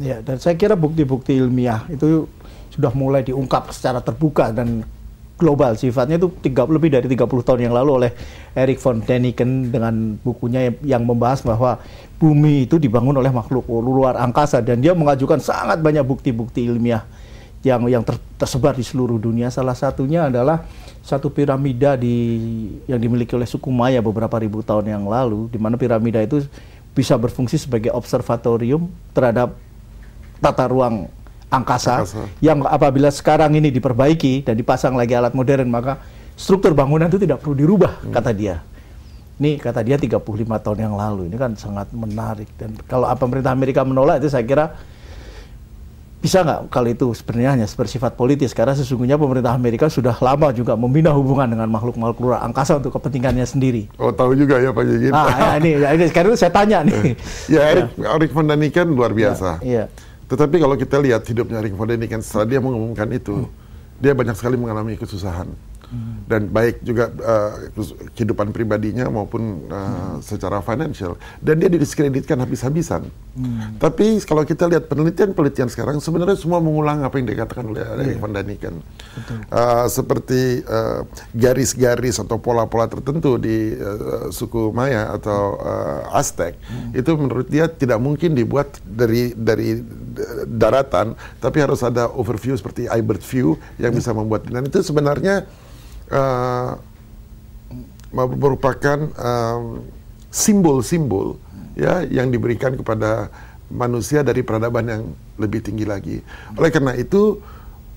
Ya, dan saya kira bukti-bukti ilmiah itu sudah mulai diungkap secara terbuka dan global. Sifatnya itu lebih dari 30 tahun yang lalu oleh Erik von Däniken dengan bukunya yang membahas bahwa bumi itu dibangun oleh makhluk luar angkasa, dan dia mengajukan sangat banyak bukti-bukti ilmiah yang tersebar di seluruh dunia. Salah satunya adalah satu piramida yang dimiliki oleh suku Maya beberapa ribu tahun yang lalu, di mana piramida itu bisa berfungsi sebagai observatorium terhadap tata ruang angkasa yang apabila sekarang ini diperbaiki dan dipasang lagi alat modern, maka struktur bangunan itu tidak perlu dirubah, kata dia. Ini kata dia 35 tahun yang lalu. Ini kan sangat menarik, dan kalau pemerintah Amerika menolak itu saya kira bisa nggak kalau itu sebenarnya hanya bersifat politis, karena sesungguhnya pemerintah Amerika sudah lama juga membina hubungan dengan makhluk-makhluk luar angkasa untuk kepentingannya sendiri. Oh, tahu juga ya Pak Jegin. Nah, ini sekarang saya tanya nih. Ya, Erik von Däniken luar biasa. Ya. Tetapi kalau kita lihat hidupnya Erik von Däniken, setelah dia mengumumkan itu, dia banyak sekali mengalami kesusahan. Dan baik juga kehidupan pribadinya maupun secara financial. Dan dia didiskreditkan habis-habisan. Tapi kalau kita lihat penelitian-penelitian sekarang, sebenarnya semua mengulang apa yang dikatakan oleh Erik von Däniken. Seperti garis-garis atau pola-pola tertentu di suku Maya atau Aztec, itu menurut dia tidak mungkin dibuat dari daratan, tapi harus ada overview seperti iBird view yang bisa membuat. Dan itu sebenarnya merupakan simbol-simbol ya yang diberikan kepada manusia dari peradaban yang lebih tinggi lagi. Oleh karena itu,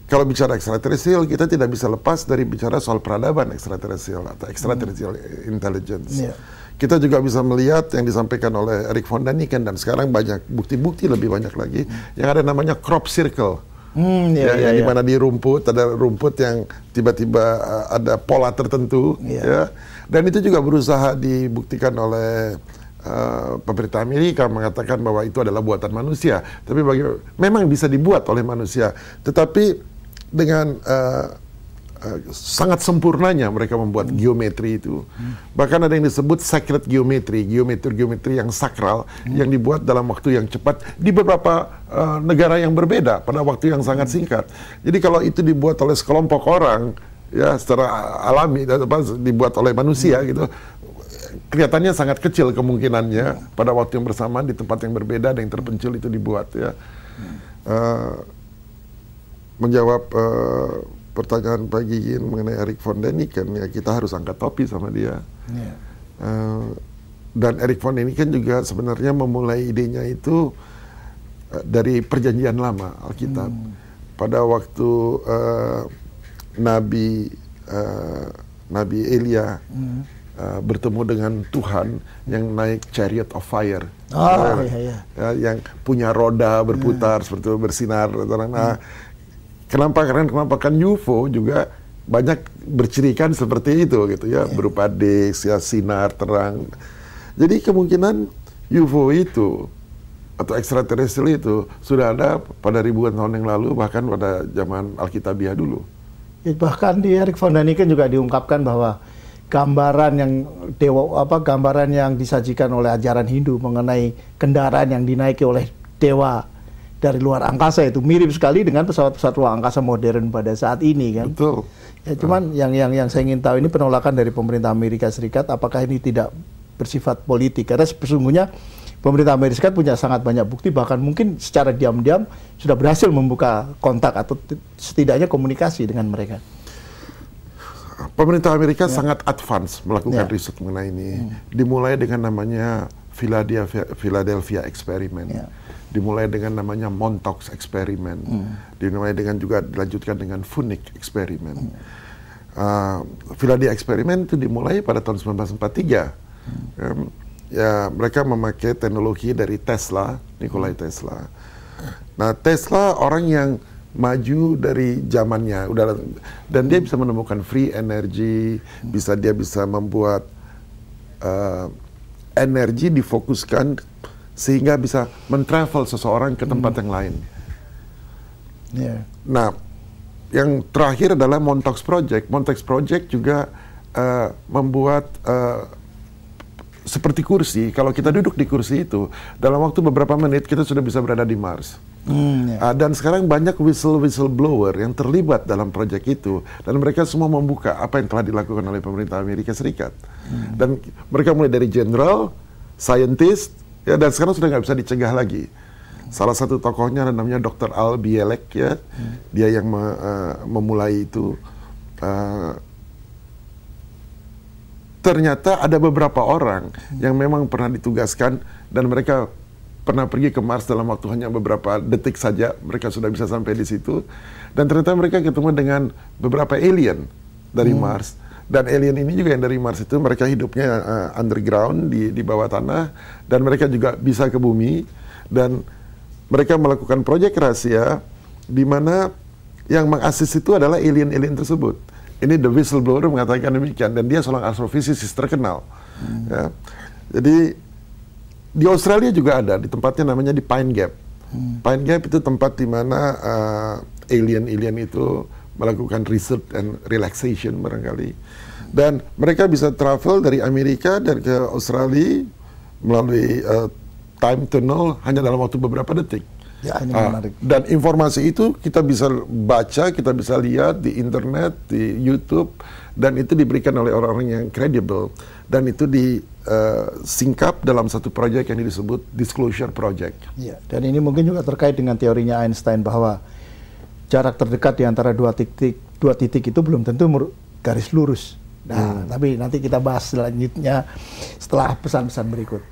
kalau bicara extraterrestrial, kita tidak bisa lepas dari bicara soal peradaban extraterrestrial atau extraterrestrial intelligence. Kita juga bisa melihat yang disampaikan oleh Erik von Däniken, dan sekarang banyak bukti-bukti lebih banyak lagi yang ada namanya crop circle. Di mana di rumput ada rumput yang tiba-tiba ada pola tertentu, ya. Dan itu juga berusaha dibuktikan oleh pemerintah Amerika, mengatakan bahwa itu adalah buatan manusia. Tapi memang bisa dibuat oleh manusia, tetapi dengan sangat sempurnanya mereka membuat geometri itu. Bahkan ada yang disebut sacred geometry, geometri yang sakral, yang dibuat dalam waktu yang cepat di beberapa negara yang berbeda pada waktu yang sangat singkat. Jadi kalau itu dibuat oleh sekelompok orang, ya secara alami, dibuat oleh manusia gitu, kelihatannya sangat kecil kemungkinannya pada waktu yang bersamaan di tempat yang berbeda dan yang terpencil itu dibuat, ya. Menjawab pertanyaan Pak Gigin mengenai Erik von Däniken, ya kita harus angkat topi sama dia. Dan Erik von Däniken juga sebenarnya memulai idenya itu dari Perjanjian Lama, Alkitab. Pada waktu Nabi Elia bertemu dengan Tuhan yang naik chariot of fire, yang punya roda berputar seperti itu, bersinar. Kenapa kan UFO juga banyak bercirikan seperti itu gitu ya, berupa disk, ya, sinar terang. Jadi kemungkinan UFO itu atau extraterrestrial itu sudah ada pada ribuan tahun yang lalu, bahkan pada zaman Alkitabiah dulu. Bahkan di Erik von Däniken juga diungkapkan bahwa gambaran yang disajikan oleh ajaran Hindu mengenai kendaraan yang dinaiki oleh dewa dari luar angkasa itu mirip sekali dengan pesawat-pesawat luar angkasa modern pada saat ini, kan? Betul. Ya, cuman yang saya ingin tahu ini penolakan dari pemerintah Amerika Serikat, apakah ini tidak bersifat politik? Karena sesungguhnya pemerintah Amerika Serikat punya sangat banyak bukti, bahkan mungkin secara diam-diam sudah berhasil membuka kontak atau setidaknya komunikasi dengan mereka. Pemerintah Amerika sangat advance melakukan riset mengenai ini. Dimulai dengan namanya Philadelphia Experiment. Dimulai dengan namanya Montauk Experiment. Dimulai dengan juga dilanjutkan dengan Phoenix Experiment. Philadelphia Experiment itu dimulai pada tahun 1943. Ya, mereka memakai teknologi dari Tesla, Nikola Tesla. Nah, Tesla orang yang maju dari zamannya, dan dia bisa menemukan free energy, dia bisa membuat energi difokuskan sehingga bisa men-travel seseorang ke tempat yang lain. Nah, yang terakhir adalah Montauk Project. Montauk Project juga membuat seperti kursi. Kalau kita duduk di kursi itu, dalam waktu beberapa menit kita sudah bisa berada di Mars. Dan sekarang banyak whistleblower yang terlibat dalam proyek itu, dan mereka semua membuka apa yang telah dilakukan oleh pemerintah Amerika Serikat. Dan mereka mulai dari general, scientist, ya, dan sekarang sudah nggak bisa dicegah lagi. Salah satu tokohnya namanya Dr. Al Bielek, ya, dia yang memulai itu. Ternyata ada beberapa orang yang memang pernah ditugaskan dan mereka pernah pergi ke Mars dalam waktu hanya beberapa detik saja, mereka sudah bisa sampai di situ. Dan ternyata mereka ketemu dengan beberapa alien dari Mars. Dan alien ini juga yang dari Mars itu mereka hidupnya underground di bawah tanah, dan mereka juga bisa ke bumi, dan mereka melakukan proyek rahasia di mana yang mengasis itu adalah alien-alien tersebut. Ini the whistleblower mengatakan demikian, dan dia seorang astrofisikis terkenal. Ya. Jadi di Australia juga ada, di tempatnya namanya di Pine Gap. Pine Gap itu tempat di mana alien-alien itu melakukan research and relaxation barangkali. Dan mereka bisa travel dari Amerika dan ke Australia melalui time tunnel hanya dalam waktu beberapa detik. Ya, ini menarik. Dan informasi itu kita bisa baca, kita bisa lihat di internet, di YouTube, dan itu diberikan oleh orang-orang yang kredibel, dan itu disingkap dalam satu proyek yang disebut Disclosure Project. Ya, dan ini mungkin juga terkait dengan teorinya Einstein bahwa jarak terdekat di antara dua titik itu belum tentu garis lurus. Nah, tapi nanti kita bahas selanjutnya setelah pesan-pesan berikut.